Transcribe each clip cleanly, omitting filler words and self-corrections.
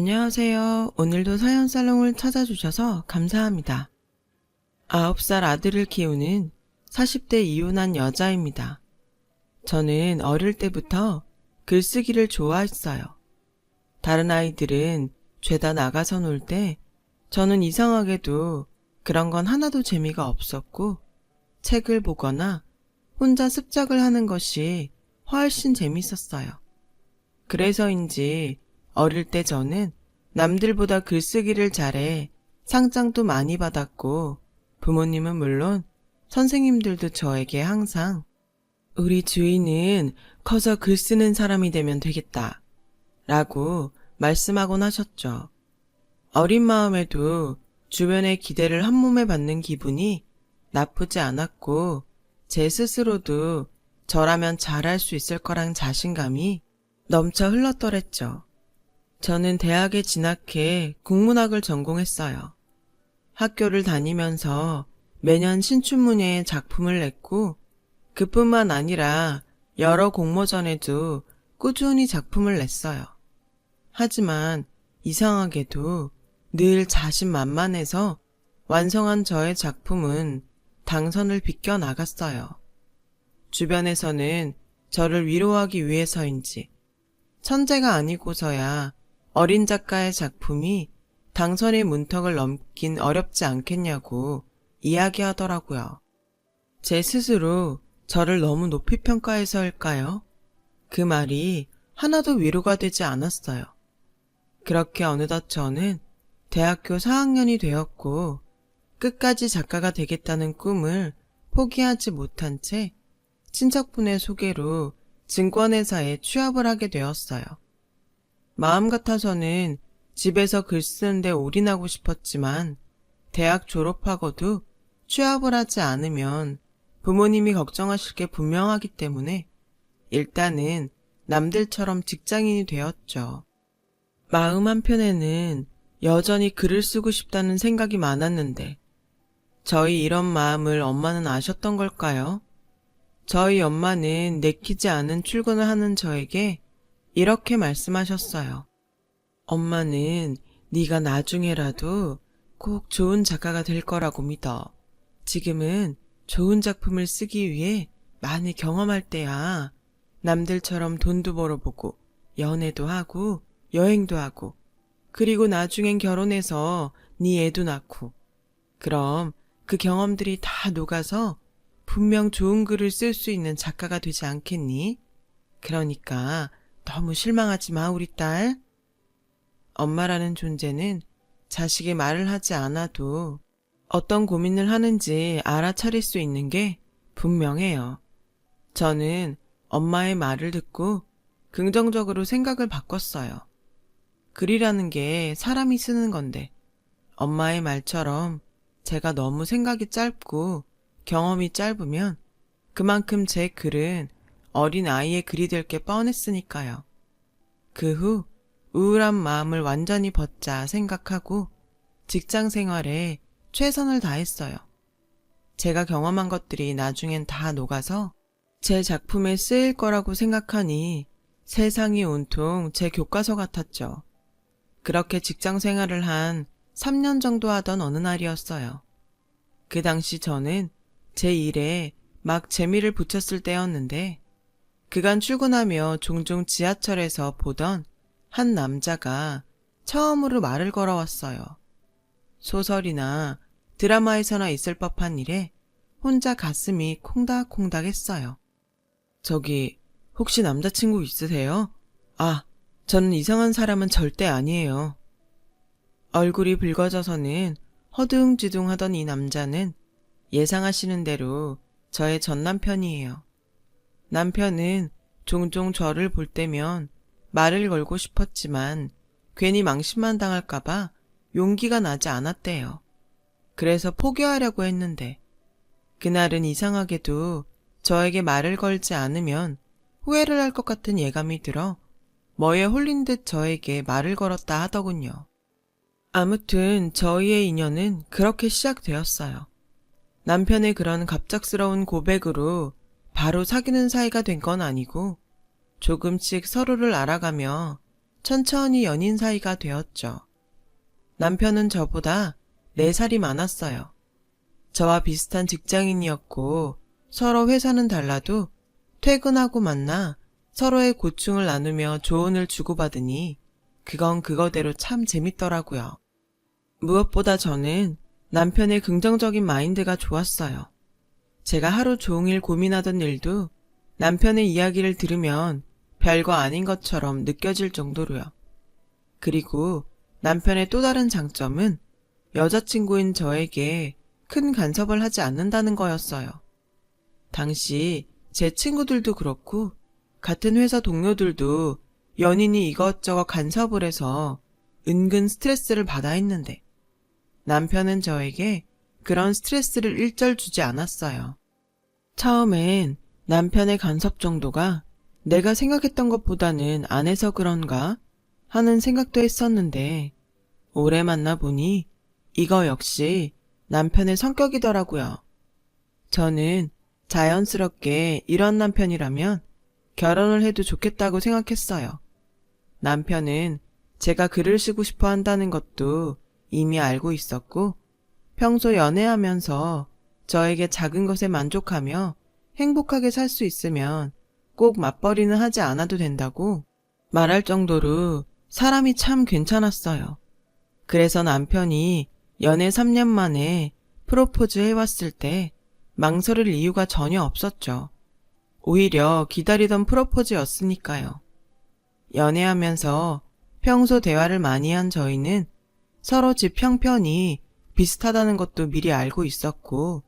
안녕하세요. 오늘도 사연살롱을 찾아주셔서 감사합니다. 9살 아들을 키우는 40대 이혼한 여자입니다. 저는 어릴 때부터 글쓰기를 좋아했어요. 다른 아이들은 죄다 나가서 놀 때 저는 이상하게도 그런 건 하나도 재미가 없었고 책을 보거나 혼자 습작을 하는 것이 훨씬 재밌었어요. 그래서인지 어릴 때 저는 남들보다 글쓰기를 잘해 상장도 많이 받았고 부모님은 물론 선생님들도 저에게 항상 우리 주인은 커서 글 쓰는 사람이 되면 되겠다 라고 말씀하곤 하셨죠. 어린 마음에도 주변의 기대를 한몸에 받는 기분이 나쁘지 않았고 제 스스로도 저라면 잘할 수 있을 거란 자신감이 넘쳐 흘렀더랬죠. 저는 대학에 진학해 국문학을 전공했어요. 학교를 다니면서 매년 신춘문예에 작품을 냈고 그뿐만 아니라 여러 공모전에도 꾸준히 작품을 냈어요. 하지만 이상하게도 늘 자신만만해서 완성한 저의 작품은 당선을 비껴나갔어요. 주변에서는 저를 위로하기 위해서인지 천재가 아니고서야 어린 작가의 작품이 당선의 문턱을 넘긴 어렵지 않겠냐고 이야기하더라고요. 제 스스로 저를 너무 높이 평가해서일까요? 그 말이 하나도 위로가 되지 않았어요. 그렇게 어느덧 저는 대학교 4학년이 되었고 끝까지 작가가 되겠다는 꿈을 포기하지 못한 채 친척분의 소개로 증권회사에 취업을 하게 되었어요. 마음 같아서는 집에서 글 쓰는데 올인하고 싶었지만 대학 졸업하고도 취업을 하지 않으면 부모님이 걱정하실 게 분명하기 때문에 일단은 남들처럼 직장인이 되었죠. 마음 한편에는 여전히 글을 쓰고 싶다는 생각이 많았는데 저희 이런 마음을 엄마는 아셨던 걸까요? 저희 엄마는 내키지 않은 출근을 하는 저에게 이렇게 말씀하셨어요. 엄마는 네가 나중에라도 꼭 좋은 작가가 될 거라고 믿어. 지금은 좋은 작품을 쓰기 위해 많이 경험할 때야. 남들처럼 돈도 벌어보고 연애도 하고 여행도 하고 그리고 나중엔 결혼해서 네 애도 낳고 그럼 그 경험들이 다 녹아서 분명 좋은 글을 쓸 수 있는 작가가 되지 않겠니? 그러니까 너무 실망하지 마, 우리 딸. 엄마라는 존재는 자식이 말을 하지 않아도 어떤 고민을 하는지 알아차릴 수 있는 게 분명해요. 저는 엄마의 말을 듣고 긍정적으로 생각을 바꿨어요. 글이라는 게 사람이 쓰는 건데 엄마의 말처럼 제가 너무 생각이 짧고 경험이 짧으면 그만큼 제 글은 어린 아이의 글이 될 게 뻔했으니까요. 그 후 우울한 마음을 완전히 벗자 생각하고 직장 생활에 최선을 다했어요. 제가 경험한 것들이 나중엔 다 녹아서 제 작품에 쓰일 거라고 생각하니 세상이 온통 제 교과서 같았죠. 그렇게 직장 생활을 한 3년 정도 하던 어느 날이었어요. 그 당시 저는 제 일에 막 재미를 붙였을 때였는데 그간 출근하며 종종 지하철에서 보던 한 남자가 처음으로 말을 걸어왔어요. 소설이나 드라마에서나 있을 법한 일에 혼자 가슴이 콩닥콩닥 했어요. 저기 혹시 남자친구 있으세요? 아, 저는 이상한 사람은 절대 아니에요. 얼굴이 붉어져서는 허둥지둥하던 이 남자는 예상하시는 대로 저의 전남편이에요. 남편은 종종 저를 볼 때면 말을 걸고 싶었지만 괜히 망신만 당할까봐 용기가 나지 않았대요. 그래서 포기하려고 했는데 그날은 이상하게도 저에게 말을 걸지 않으면 후회를 할 것 같은 예감이 들어 뭐에 홀린 듯 저에게 말을 걸었다 하더군요. 아무튼 저희의 인연은 그렇게 시작되었어요. 남편의 그런 갑작스러운 고백으로 바로 사귀는 사이가 된 건 아니고 조금씩 서로를 알아가며 천천히 연인 사이가 되었죠. 남편은 저보다 4살이 많았어요. 저와 비슷한 직장인이었고 서로 회사는 달라도 퇴근하고 만나 서로의 고충을 나누며 조언을 주고받으니 그건 그거대로 참 재밌더라고요. 무엇보다 저는 남편의 긍정적인 마인드가 좋았어요. 제가 하루 종일 고민하던 일도 남편의 이야기를 들으면 별거 아닌 것처럼 느껴질 정도로요. 그리고 남편의 또 다른 장점은 여자친구인 저에게 큰 간섭을 하지 않는다는 거였어요. 당시 제 친구들도 그렇고 같은 회사 동료들도 연인이 이것저것 간섭을 해서 은근 스트레스를 받아 했는데 남편은 저에게 그런 스트레스를 일절 주지 않았어요. 처음엔 남편의 간섭 정도가 내가 생각했던 것보다는 안 해서 그런가 하는 생각도 했었는데 오래 만나보니 이거 역시 남편의 성격이더라고요. 저는 자연스럽게 이런 남편이라면 결혼을 해도 좋겠다고 생각했어요. 남편은 제가 글을 쓰고 싶어 한다는 것도 이미 알고 있었고 평소 연애하면서 저에게 작은 것에 만족하며 행복하게 살 수 있으면 꼭 맞벌이는 하지 않아도 된다고 말할 정도로 사람이 참 괜찮았어요. 그래서 남편이 연애 3년 만에 프로포즈 해왔을 때 망설일 이유가 전혀 없었죠. 오히려 기다리던 프로포즈였으니까요. 연애하면서 평소 대화를 많이 한 저희는 서로 집 형편이 비슷하다는 것도 미리 알고 있었고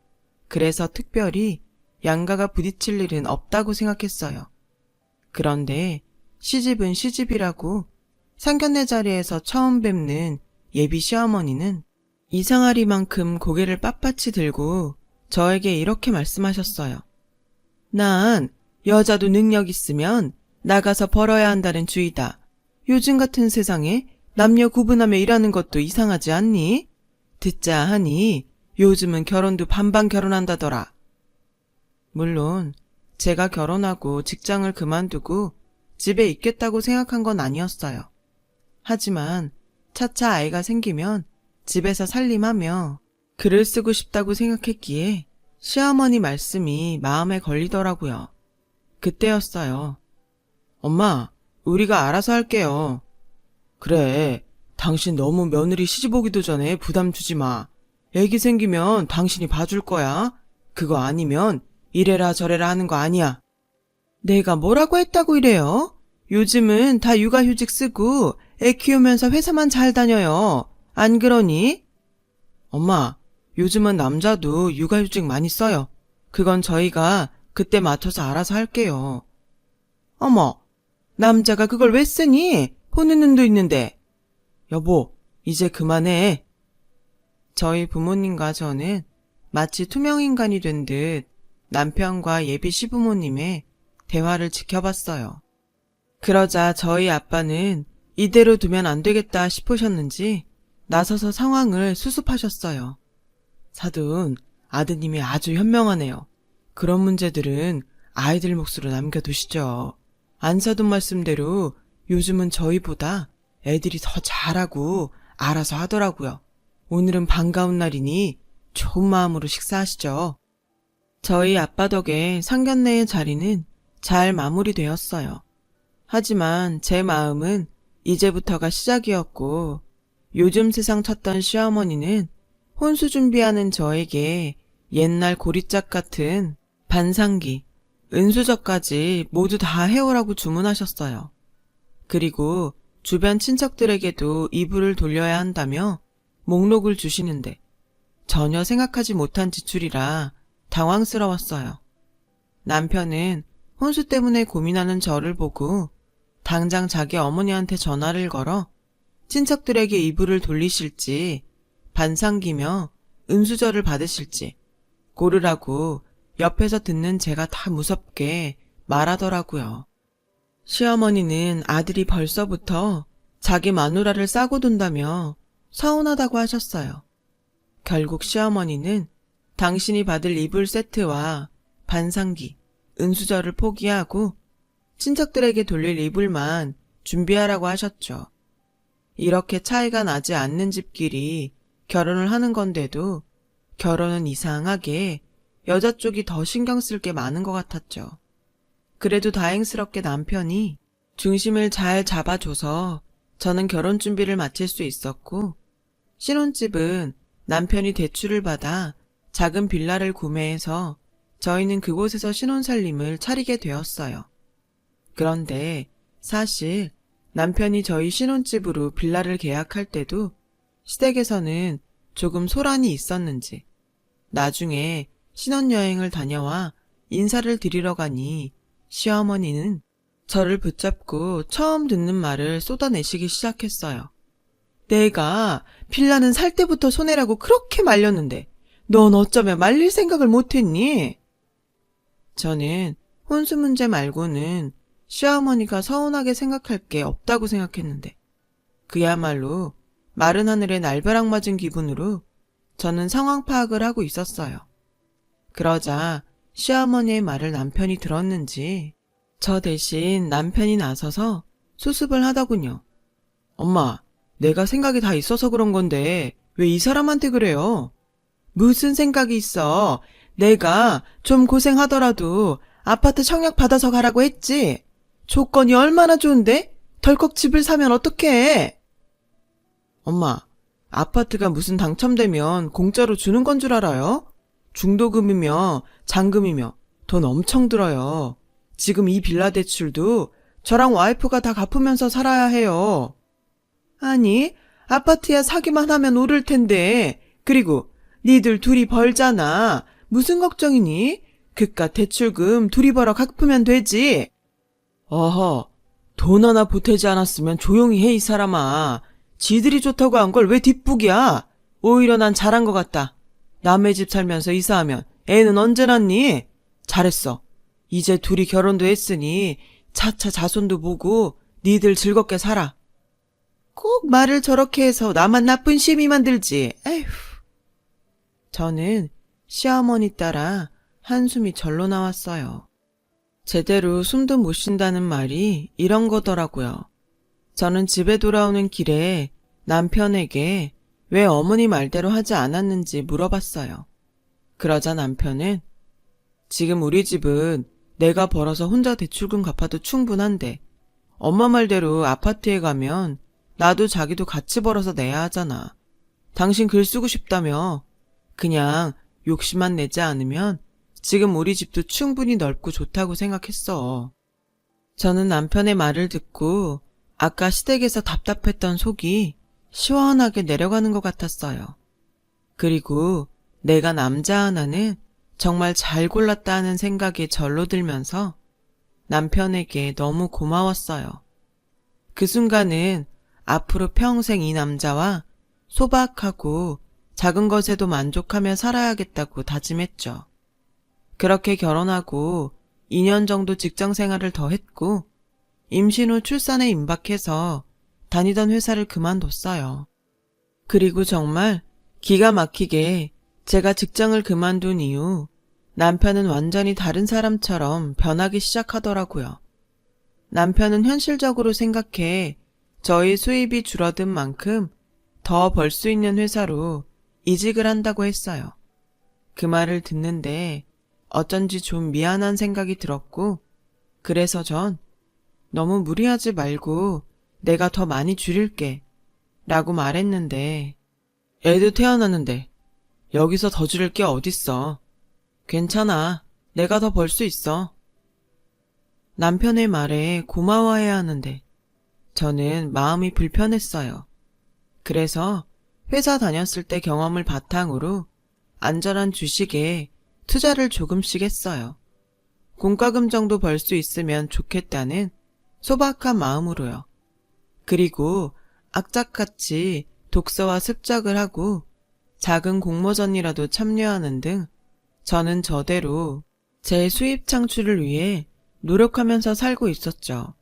그래서 특별히 양가가 부딪힐 일은 없다고 생각했어요. 그런데 시집은 시집이라고 상견례 자리에서 처음 뵙는 예비 시어머니는 이상하리만큼 고개를 빳빳이 들고 저에게 이렇게 말씀하셨어요. 난 여자도 능력 있으면 나가서 벌어야 한다는 주의다. 요즘 같은 세상에 남녀 구분하며 일하는 것도 이상하지 않니? 듣자 하니 요즘은 결혼도 반반 결혼한다더라. 물론 제가 결혼하고 직장을 그만두고 집에 있겠다고 생각한 건 아니었어요. 하지만 차차 아이가 생기면 집에서 살림하며 글을 쓰고 싶다고 생각했기에 시어머니 말씀이 마음에 걸리더라고요. 그때였어요. 엄마, 우리가 알아서 할게요. 그래, 당신 너무 며느리 시집 오기도 전에 부담 주지 마. 애기 생기면 당신이 봐줄 거야. 그거 아니면 이래라 저래라 하는 거 아니야. 내가 뭐라고 했다고 이래요? 요즘은 다 육아휴직 쓰고 애 키우면서 회사만 잘 다녀요. 안 그러니? 엄마, 요즘은 남자도 육아휴직 많이 써요. 그건 저희가 그때 맞춰서 알아서 할게요. 어머, 남자가 그걸 왜 쓰니? 보는 눈도 있는데. 여보, 이제 그만해. 저희 부모님과 저는 마치 투명인간이 된 듯 남편과 예비 시부모님의 대화를 지켜봤어요. 그러자 저희 아빠는 이대로 두면 안 되겠다 싶으셨는지 나서서 상황을 수습하셨어요. 사돈, 아드님이 아주 현명하네요. 그런 문제들은 아이들 몫으로 남겨두시죠. 안사돈 말씀대로 요즘은 저희보다 애들이 더 잘하고 알아서 하더라고요. 오늘은 반가운 날이니 좋은 마음으로 식사하시죠. 저희 아빠 덕에 상견례의 자리는 잘 마무리되었어요. 하지만 제 마음은 이제부터가 시작이었고 요즘 세상 찾던 시어머니는 혼수 준비하는 저에게 옛날 고리짝 같은 반상기, 은수저까지 모두 다 해오라고 주문하셨어요. 그리고 주변 친척들에게도 이불을 돌려야 한다며 목록을 주시는데 전혀 생각하지 못한 지출이라 당황스러웠어요. 남편은 혼수 때문에 고민하는 저를 보고 당장 자기 어머니한테 전화를 걸어 친척들에게 이불을 돌리실지 반상기며 은수저를 받으실지 고르라고 옆에서 듣는 제가 다 무섭게 말하더라고요. 시어머니는 아들이 벌써부터 자기 마누라를 싸고 돈다며 서운하다고 하셨어요. 결국 시어머니는 당신이 받을 이불 세트와 반상기, 은수저를 포기하고 친척들에게 돌릴 이불만 준비하라고 하셨죠. 이렇게 차이가 나지 않는 집끼리 결혼을 하는 건데도 결혼은 이상하게 여자 쪽이 더 신경 쓸 게 많은 것 같았죠. 그래도 다행스럽게 남편이 중심을 잘 잡아줘서 저는 결혼 준비를 마칠 수 있었고, 신혼집은 남편이 대출을 받아 작은 빌라를 구매해서 저희는 그곳에서 신혼살림을 차리게 되었어요. 그런데 사실 남편이 저희 신혼집으로 빌라를 계약할 때도 시댁에서는 조금 소란이 있었는지 나중에 신혼여행을 다녀와 인사를 드리러 가니 시어머니는 저를 붙잡고 처음 듣는 말을 쏟아내시기 시작했어요. 내가 빌라는 살 때부터 손해라고 그렇게 말렸는데 넌 어쩌면 말릴 생각을 못했니? 저는 혼수 문제 말고는 시어머니가 서운하게 생각할 게 없다고 생각했는데 그야말로 마른 하늘에 날벼락 맞은 기분으로 저는 상황 파악을 하고 있었어요. 그러자 시어머니의 말을 남편이 들었는지 저 대신 남편이 나서서 수습을 하더군요. 엄마, 내가 생각이 다 있어서 그런 건데 왜 이 사람한테 그래요? 무슨 생각이 있어? 내가 좀 고생하더라도 아파트 청약 받아서 가라고 했지. 조건이 얼마나 좋은데? 덜컥 집을 사면 어떡해? 엄마, 아파트가 무슨 당첨되면 공짜로 주는 건 줄 알아요? 중도금이며 잔금이며 돈 엄청 들어요. 지금 이 빌라 대출도 저랑 와이프가 다 갚으면서 살아야 해요. 아니, 아파트야 사기만 하면 오를 텐데. 그리고 니들 둘이 벌잖아. 무슨 걱정이니? 그깟 대출금 둘이 벌어 갚으면 되지. 어허, 돈 하나 보태지 않았으면 조용히 해, 이 사람아. 지들이 좋다고 한 걸 왜 뒷북이야? 오히려 난 잘한 것 같다. 남의 집 살면서 이사하면 애는 언제 낳니? 잘했어. 이제 둘이 결혼도 했으니 차차 자손도 보고 니들 즐겁게 살아. 꼭 말을 저렇게 해서 나만 나쁜 시미 만들지. 에휴. 저는 시어머니 따라 한숨이 절로 나왔어요. 제대로 숨도 못 쉰다는 말이 이런 거더라고요. 저는 집에 돌아오는 길에 남편에게 왜 어머니 말대로 하지 않았는지 물어봤어요. 그러자 남편은 지금 우리 집은 내가 벌어서 혼자 대출금 갚아도 충분한데 엄마 말대로 아파트에 가면 나도 자기도 같이 벌어서 내야 하잖아. 당신 글 쓰고 싶다며. 그냥 욕심만 내지 않으면 지금 우리 집도 충분히 넓고 좋다고 생각했어. 저는 남편의 말을 듣고 아까 시댁에서 답답했던 속이 시원하게 내려가는 것 같았어요. 그리고 내가 남자 하나는 정말 잘 골랐다 하는 생각이 절로 들면서 남편에게 너무 고마웠어요. 그 순간은 앞으로 평생 이 남자와 소박하고 작은 것에도 만족하며 살아야겠다고 다짐했죠. 그렇게 결혼하고 2년 정도 직장 생활을 더 했고 임신 후 출산에 임박해서 다니던 회사를 그만뒀어요. 그리고 정말 기가 막히게 제가 직장을 그만둔 이후 남편은 완전히 다른 사람처럼 변하기 시작하더라고요. 남편은 현실적으로 생각해 저희 수입이 줄어든 만큼 더 벌 수 있는 회사로 이직을 한다고 했어요. 그 말을 듣는데 어쩐지 좀 미안한 생각이 들었고 그래서 전 너무 무리하지 말고 내가 더 많이 줄일게 라고 말했는데 애도 태어났는데 여기서 더 줄일 게 어딨어. 괜찮아. 내가 더 벌 수 있어. 남편의 말에 고마워해야 하는데 저는 마음이 불편했어요. 그래서 회사 다녔을 때 경험을 바탕으로 안전한 주식에 투자를 조금씩 했어요. 공과금 정도 벌 수 있으면 좋겠다는 소박한 마음으로요. 그리고 악착같이 독서와 습작을 하고 작은 공모전이라도 참여하는 등 저는 저대로 제 수입 창출을 위해 노력하면서 살고 있었죠.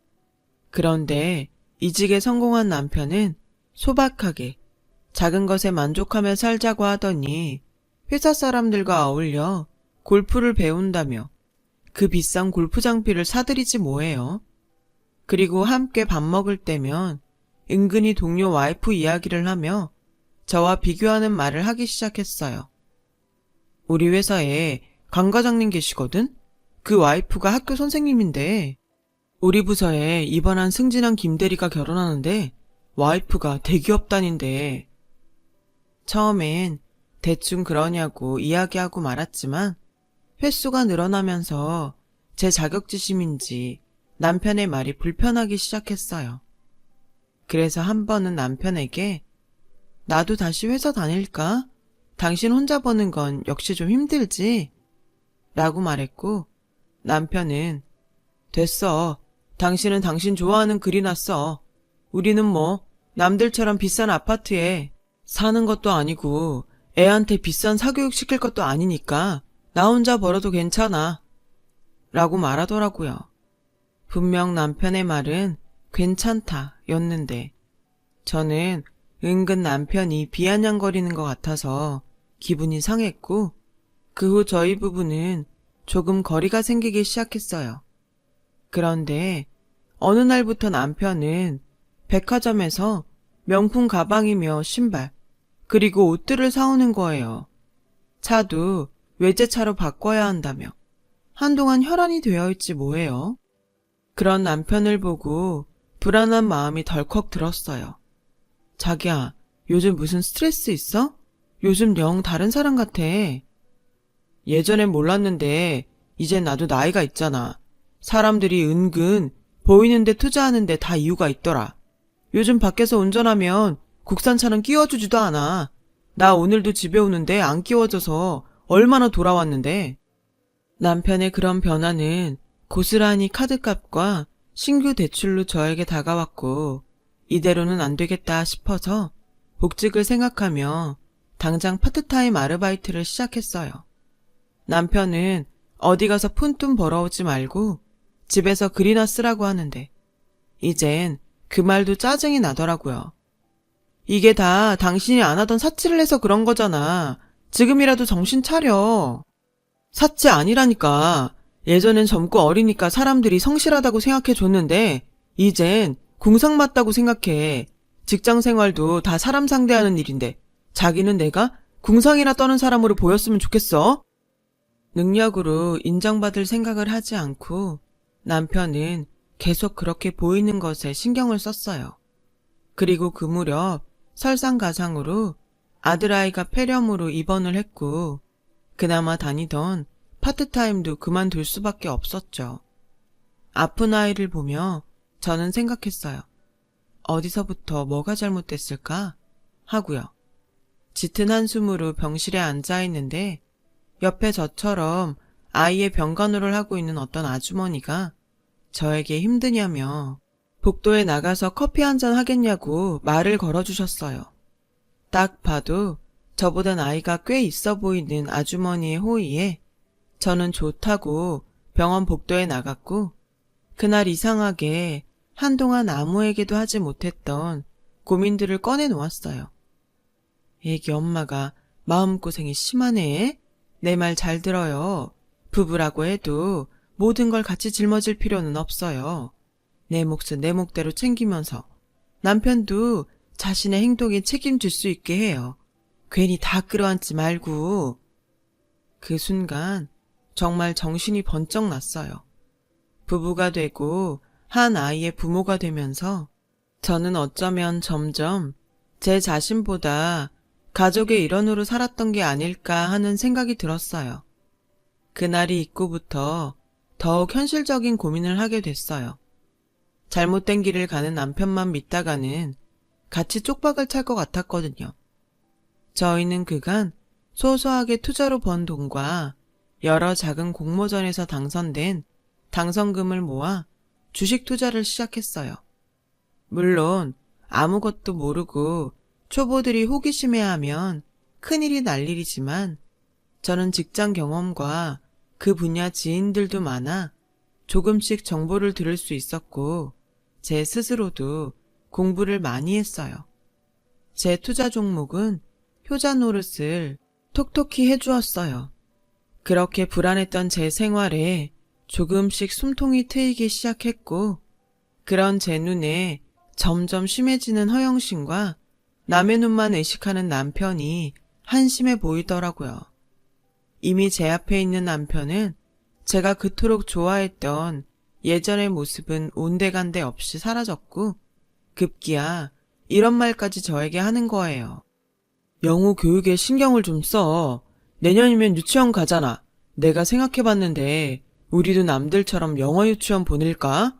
그런데 이직에 성공한 남편은 소박하게 작은 것에 만족하며 살자고 하더니 회사 사람들과 어울려 골프를 배운다며 그 비싼 골프 장비를 사들이지 뭐예요. 그리고 함께 밥 먹을 때면 은근히 동료 와이프 이야기를 하며 저와 비교하는 말을 하기 시작했어요. 우리 회사에 강 과장님 계시거든? 그 와이프가 학교 선생님인데 우리 부서에 이번한 승진한 김대리가 결혼하는데 와이프가 대기업 다닌대. 처음엔 대충 그러냐고 이야기하고 말았지만 횟수가 늘어나면서 제 자격지심인지 남편의 말이 불편하기 시작했어요. 그래서 한 번은 남편에게 나도 다시 회사 다닐까? 당신 혼자 버는 건 역시 좀 힘들지? 라고 말했고 남편은 됐어. 당신은 당신 좋아하는 글이나 써. 우리는 뭐 남들처럼 비싼 아파트에 사는 것도 아니고 애한테 비싼 사교육 시킬 것도 아니니까 나 혼자 벌어도 괜찮아. 라고 말하더라고요. 분명 남편의 말은 괜찮다 였는데 저는 은근 남편이 비아냥거리는 것 같아서 기분이 상했고 그 후 저희 부부는 조금 거리가 생기기 시작했어요. 그런데 어느 날부터 남편은 백화점에서 명품 가방이며 신발 그리고 옷들을 사오는 거예요. 차도 외제차로 바꿔야 한다며 한동안 혈안이 되어 있지 뭐예요. 그런 남편을 보고 불안한 마음이 덜컥 들었어요. 자기야, 요즘 무슨 스트레스 있어? 요즘 영 다른 사람 같아. 예전엔 몰랐는데 이젠 나도 나이가 있잖아. 사람들이 은근 보이는데 투자하는데 다 이유가 있더라. 요즘 밖에서 운전하면 국산차는 끼워주지도 않아. 나 오늘도 집에 오는데 안 끼워져서 얼마나 돌아왔는데. 남편의 그런 변화는 고스란히 카드값과 신규 대출로 저에게 다가왔고 이대로는 안 되겠다 싶어서 복직을 생각하며 당장 파트타임 아르바이트를 시작했어요. 남편은 어디 가서 푼돈 벌어오지 말고 집에서 글이나 쓰라고 하는데 이젠 그 말도 짜증이 나더라고요. 이게 다 당신이 안 하던 사치를 해서 그런 거잖아. 지금이라도 정신 차려. 사치 아니라니까. 예전엔 젊고 어리니까 사람들이 성실하다고 생각해 줬는데 이젠 궁상 맞다고 생각해. 직장 생활도 다 사람 상대하는 일인데 자기는 내가 궁상이나 떠는 사람으로 보였으면 좋겠어? 능력으로 인정받을 생각을 하지 않고 남편은 계속 그렇게 보이는 것에 신경을 썼어요. 그리고 그 무렵 설상가상으로 아들아이가 폐렴으로 입원을 했고 그나마 다니던 파트타임도 그만둘 수밖에 없었죠. 아픈 아이를 보며 저는 생각했어요. 어디서부터 뭐가 잘못됐을까? 하고요. 짙은 한숨으로 병실에 앉아있는데 옆에 저처럼 아이의 병간호를 하고 있는 어떤 아주머니가 저에게 힘드냐며 복도에 나가서 커피 한잔 하겠냐고 말을 걸어주셨어요. 딱 봐도 저보다 나이가 꽤 있어 보이는 아주머니의 호의에 저는 좋다고 병원 복도에 나갔고 그날 이상하게 한동안 아무에게도 하지 못했던 고민들을 꺼내놓았어요. 애기 엄마가 마음고생이 심하네. 내 말 잘 들어요. 부부라고 해도 모든 걸 같이 짊어질 필요는 없어요. 내 몫은 내 몫대로 챙기면서 남편도 자신의 행동에 책임질 수 있게 해요. 괜히 다 끌어안지 말고. 그 순간 정말 정신이 번쩍 났어요. 부부가 되고 한 아이의 부모가 되면서 저는 어쩌면 점점 제 자신보다 가족의 일원으로 살았던 게 아닐까 하는 생각이 들었어요. 그날이 있고부터 더욱 현실적인 고민을 하게 됐어요. 잘못된 길을 가는 남편만 믿다가는 같이 쪽박을 찰 것 같았거든요. 저희는 그간 소소하게 투자로 번 돈과 여러 작은 공모전에서 당선된 당선금을 모아 주식 투자를 시작했어요. 물론 아무것도 모르고 초보들이 호기심해하면 큰일이 날 일이지만 저는 직장 경험과 그 분야 지인들도 많아 조금씩 정보를 들을 수 있었고 제 스스로도 공부를 많이 했어요. 제 투자 종목은 효자 노릇을 톡톡히 해주었어요. 그렇게 불안했던 제 생활에 조금씩 숨통이 트이기 시작했고 그런 제 눈에 점점 심해지는 허영심과 남의 눈만 의식하는 남편이 한심해 보이더라고요. 이미 제 앞에 있는 남편은 제가 그토록 좋아했던 예전의 모습은 온데간데 없이 사라졌고 급기야 이런 말까지 저에게 하는 거예요. 영우 교육에 신경을 좀 써. 내년이면 유치원 가잖아. 내가 생각해봤는데 우리도 남들처럼 영어 유치원 보낼까?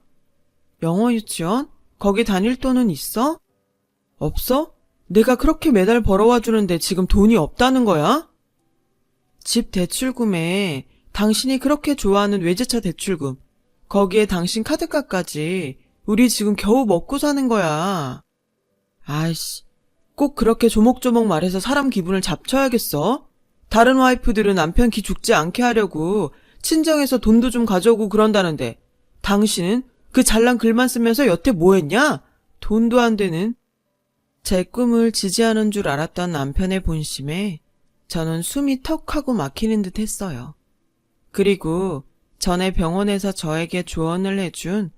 영어 유치원? 거기 다닐 돈은 있어? 없어? 내가 그렇게 매달 벌어와 주는데 지금 돈이 없다는 거야? 집 대출금에 당신이 그렇게 좋아하는 외제차 대출금, 거기에 당신 카드값까지 우리 지금 겨우 먹고 사는 거야. 아이씨, 꼭 그렇게 조목조목 말해서 사람 기분을 잡쳐야겠어? 다른 와이프들은 남편 기 죽지 않게 하려고 친정에서 돈도 좀 가져오고 그런다는데 당신은 그 잘난 글만 쓰면서 여태 뭐 했냐? 돈도 안 되는. 제 꿈을 지지하는 줄 알았던 남편의 본심에 저는 숨이 턱 하고 막히는 듯 했어요. 그리고 전에 병원에서 저에게 조언을 해준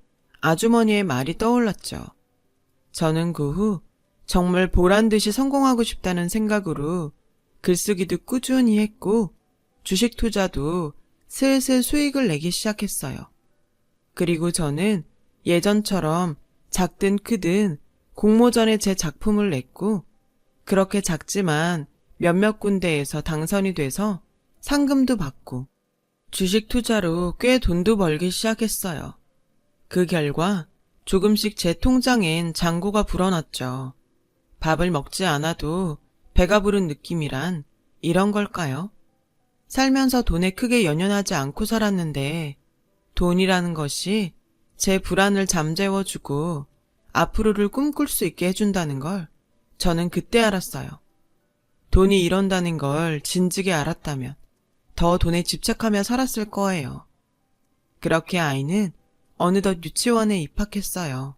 아주머니의 말이 떠올랐죠. 저는 그 후 정말 보란듯이 성공하고 싶다는 생각으로 글쓰기도 꾸준히 했고 주식 투자도 슬슬 수익을 내기 시작했어요. 그리고 저는 예전처럼 작든 크든 공모전에 제 작품을 냈고 그렇게 작지만 몇몇 군데에서 당선이 돼서 상금도 받고 주식 투자로 꽤 돈도 벌기 시작했어요. 그 결과 조금씩 제 통장엔 잔고가 불어났죠. 밥을 먹지 않아도 배가 부른 느낌이란 이런 걸까요? 살면서 돈에 크게 연연하지 않고 살았는데 돈이라는 것이 제 불안을 잠재워주고 앞으로를 꿈꿀 수 있게 해준다는 걸 저는 그때 알았어요. 돈이 이런다는 걸 진즉에 알았다면 더 돈에 집착하며 살았을 거예요. 그렇게 아이는 어느덧 유치원에 입학했어요.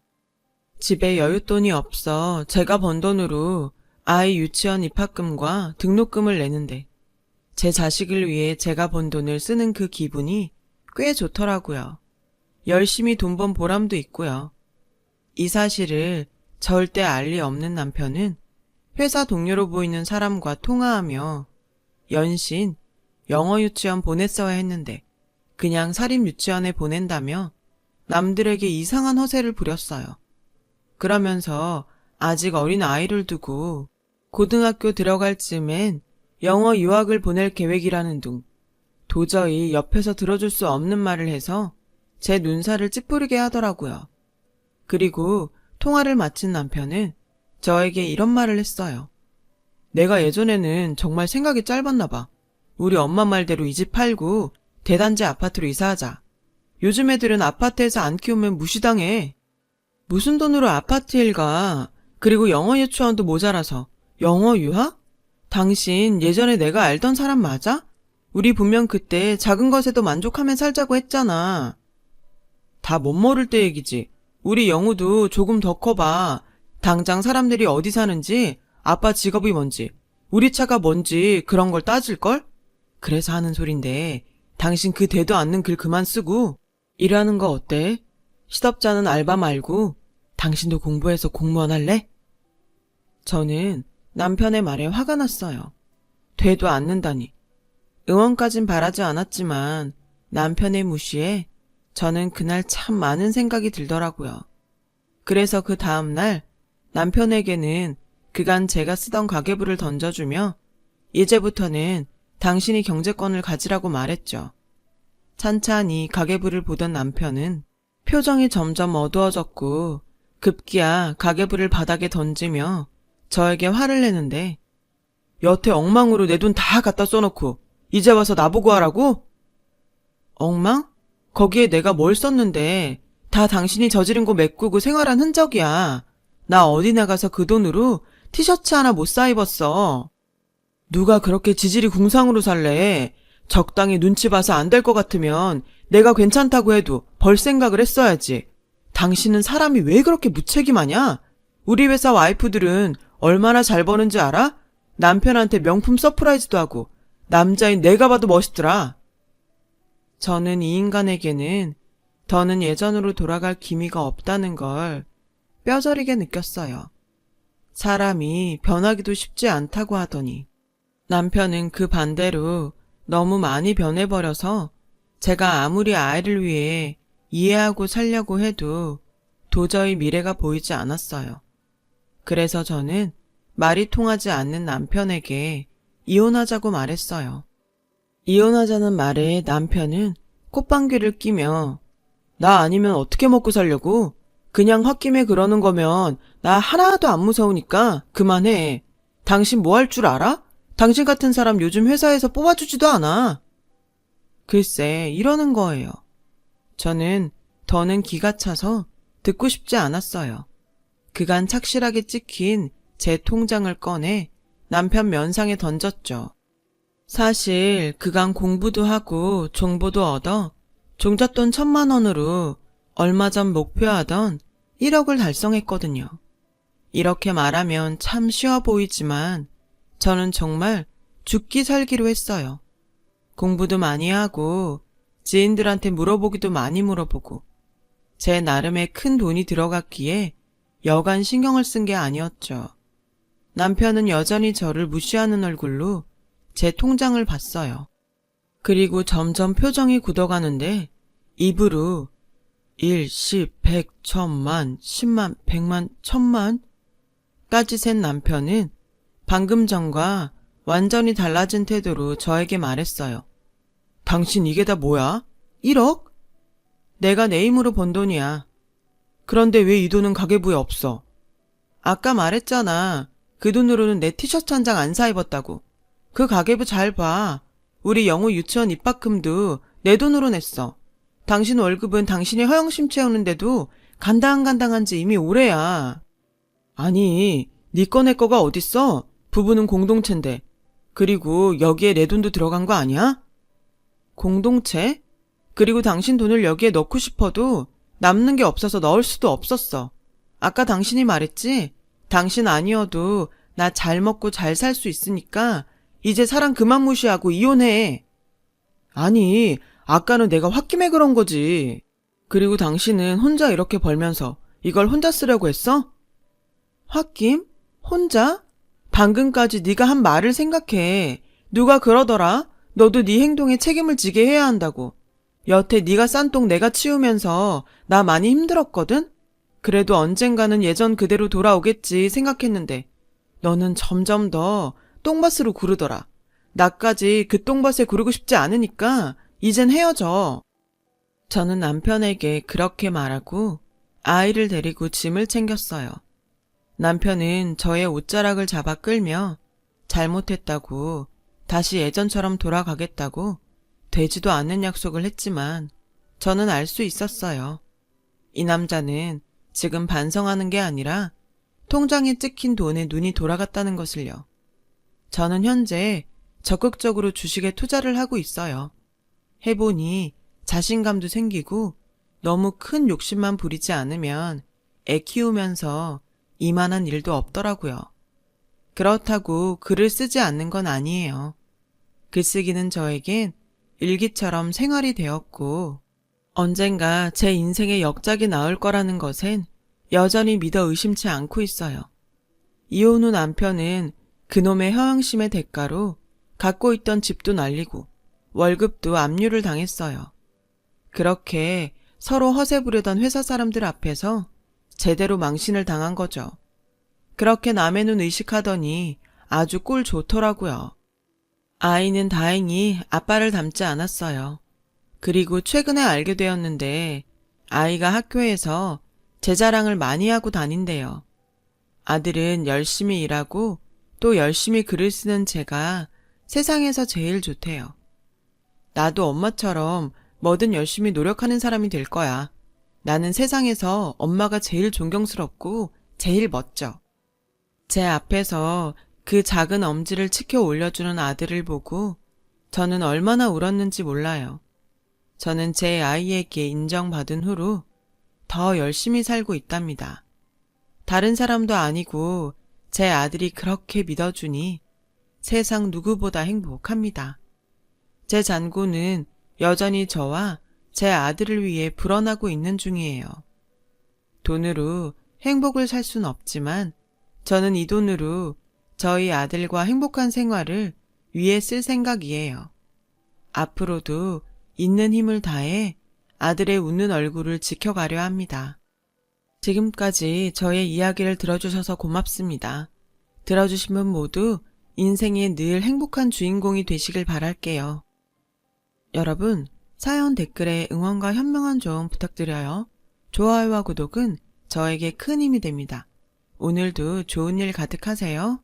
집에 여윳돈이 없어 제가 번 돈으로 아이 유치원 입학금과 등록금을 내는데 제 자식을 위해 제가 번 돈을 쓰는 그 기분이 꽤 좋더라고요. 열심히 돈 번 보람도 있고요. 이 사실을 절대 알 리 없는 남편은 회사 동료로 보이는 사람과 통화하며 연신 영어 유치원 보냈어야 했는데 그냥 사립 유치원에 보낸다며 남들에게 이상한 허세를 부렸어요. 그러면서 아직 어린 아이를 두고 고등학교 들어갈 즈음엔 영어 유학을 보낼 계획이라는 둥 도저히 옆에서 들어줄 수 없는 말을 해서 제 눈살을 찌푸리게 하더라고요. 그리고 통화를 마친 남편은 저에게 이런 말을 했어요. 내가 예전에는 정말 생각이 짧았나 봐. 우리 엄마 말대로 이 집 팔고 대단지 아파트로 이사하자. 요즘 애들은 아파트에서 안 키우면 무시당해. 무슨 돈으로 아파트 일 가. 그리고 영어 유치원도 모자라서. 영어 유학? 당신 예전에 내가 알던 사람 맞아? 우리 분명 그때 작은 것에도 만족하며 살자고 했잖아. 다 못 모를 때 얘기지. 우리 영우도 조금 더 커봐. 당장 사람들이 어디 사는지, 아빠 직업이 뭔지, 우리 차가 뭔지 그런 걸 따질걸? 그래서 하는 소린데 당신 그 대도 않는 글 그만 쓰고 일하는 거 어때? 시덥잖은 알바 말고 당신도 공부해서 공무원 할래? 저는 남편의 말에 화가 났어요. 되도 않는다니. 응원까진 바라지 않았지만 남편의 무시에 저는 그날 참 많은 생각이 들더라고요. 그래서 그 다음날 남편에게는 그간 제가 쓰던 가계부를 던져주며 이제부터는 당신이 경제권을 가지라고 말했죠. 찬찬히 가계부를 보던 남편은 표정이 점점 어두워졌고 급기야 가계부를 바닥에 던지며 저에게 화를 내는데 여태 엉망으로 내 돈 다 갖다 써놓고 이제 와서 나보고 하라고? 엉망? 거기에 내가 뭘 썼는데 다 당신이 저지른 거 메꾸고 생활한 흔적이야. 나 어디 나가서 그 돈으로 티셔츠 하나 못 사 입었어. 누가 그렇게 지질이 궁상으로 살래? 적당히 눈치 봐서 안 될 것 같으면 내가 괜찮다고 해도 벌 생각을 했어야지. 당신은 사람이 왜 그렇게 무책임하냐? 우리 회사 와이프들은 얼마나 잘 버는지 알아? 남편한테 명품 서프라이즈도 하고 남자인 내가 봐도 멋있더라. 저는 이 인간에게는 더는 예전으로 돌아갈 기미가 없다는 걸 뼈저리게 느꼈어요. 사람이 변하기도 쉽지 않다고 하더니 남편은 그 반대로 너무 많이 변해버려서 제가 아무리 아이를 위해 이해하고 살려고 해도 도저히 미래가 보이지 않았어요. 그래서 저는 말이 통하지 않는 남편에게 이혼하자고 말했어요. 이혼하자는 말에 남편은 콧방귀를 끼며 나 아니면 어떻게 먹고 살려고? 그냥 홧김에 그러는 거면 나 하나도 안 무서우니까 그만해. 당신 뭐 할 줄 알아? 당신 같은 사람 요즘 회사에서 뽑아주지도 않아. 글쎄, 이러는 거예요. 저는 더는 기가 차서 듣고 싶지 않았어요. 그간 착실하게 찍힌 제 통장을 꺼내 남편 면상에 던졌죠. 사실 그간 공부도 하고 정보도 얻어 종잣돈 1,000만 원으로 얼마 전 목표하던 1억을 달성했거든요. 이렇게 말하면 참 쉬워 보이지만 저는 정말 죽기 살기로 했어요. 공부도 많이 하고 지인들한테 물어보기도 많이 물어보고 제 나름의 큰 돈이 들어갔기에 여간 신경을 쓴 게 아니었죠. 남편은 여전히 저를 무시하는 얼굴로 제 통장을 봤어요. 그리고 점점 표정이 굳어가는데 입으로 1, 10, 100, 1,000만, 10만, 100만, 1,000만 까지 센 남편은 방금 전과 완전히 달라진 태도로 저에게 말했어요. 당신 이게 다 뭐야? 1억? 내가 내 힘으로 번 돈이야. 그런데 왜 이 돈은 가계부에 없어? 아까 말했잖아. 그 돈으로는 내 티셔츠 한 장 안 사 입었다고. 그 가계부 잘 봐. 우리 영호 유치원 입학금도 내 돈으로 냈어. 당신 월급은 당신이 허영심 채우는데도 간당간당한 지 이미 오래야. 아니, 네 거 내 거가 어딨어? 부부는 공동체인데. 그리고 여기에 내 돈도 들어간 거 아니야? 공동체? 그리고 당신 돈을 여기에 넣고 싶어도 남는 게 없어서 넣을 수도 없었어. 아까 당신이 말했지? 당신 아니어도 나 잘 먹고 잘 살 수 있으니까 이제 사람 그만 무시하고 이혼해. 아니, 아까는 내가 홧김에 그런 거지. 그리고 당신은 혼자 이렇게 벌면서 이걸 혼자 쓰려고 했어? 홧김? 혼자? 방금까지 네가 한 말을 생각해. 누가 그러더라? 너도 네 행동에 책임을 지게 해야 한다고. 여태 네가 싼 똥 내가 치우면서 나 많이 힘들었거든? 그래도 언젠가는 예전 그대로 돌아오겠지 생각했는데 너는 점점 더 똥밭으로 구르더라. 나까지 그 똥밭에 구르고 싶지 않으니까 이젠 헤어져. 저는 남편에게 그렇게 말하고 아이를 데리고 짐을 챙겼어요. 남편은 저의 옷자락을 잡아 끌며 잘못했다고 다시 예전처럼 돌아가겠다고 되지도 않는 약속을 했지만 저는 알 수 있었어요. 이 남자는 지금 반성하는 게 아니라 통장에 찍힌 돈에 눈이 돌아갔다는 것을요. 저는 현재 적극적으로 주식에 투자를 하고 있어요. 해보니 자신감도 생기고 너무 큰 욕심만 부리지 않으면 애 키우면서 이만한 일도 없더라고요. 그렇다고 글을 쓰지 않는 건 아니에요. 글쓰기는 저에겐 일기처럼 생활이 되었고 언젠가 제 인생의 역작이 나올 거라는 것엔 여전히 믿어 의심치 않고 있어요. 이혼 후 남편은 그놈의 허영심의 대가로 갖고 있던 집도 날리고 월급도 압류를 당했어요. 그렇게 서로 허세 부르던 회사 사람들 앞에서 제대로 망신을 당한 거죠. 그렇게 남의 눈 의식하더니 아주 꼴 좋더라고요. 아이는 다행히 아빠를 닮지 않았어요. 그리고 최근에 알게 되었는데 아이가 학교에서 제 자랑을 많이 하고 다닌대요. 아들은 열심히 일하고 또 열심히 글을 쓰는 제가 세상에서 제일 좋대요. 나도 엄마처럼 뭐든 열심히 노력하는 사람이 될 거야. 나는 세상에서 엄마가 제일 존경스럽고 제일 멋져. 제 앞에서 그 작은 엄지를 치켜 올려주는 아들을 보고 저는 얼마나 울었는지 몰라요. 저는 제 아이에게 인정받은 후로 더 열심히 살고 있답니다. 다른 사람도 아니고 제 아들이 그렇게 믿어주니 세상 누구보다 행복합니다. 제 잔고는 여전히 저와 제 아들을 위해 불어나고 있는 중이에요. 돈으로 행복을 살 순 없지만 저는 이 돈으로 저희 아들과 행복한 생활을 위해 쓸 생각이에요. 앞으로도 있는 힘을 다해 아들의 웃는 얼굴을 지켜가려 합니다. 지금까지 저의 이야기를 들어주셔서 고맙습니다. 들어주신 분 모두 인생의 늘 행복한 주인공이 되시길 바랄게요. 여러분, 사연 댓글에 응원과 현명한 조언 부탁드려요. 좋아요와 구독은 저에게 큰 힘이 됩니다. 오늘도 좋은 일 가득하세요.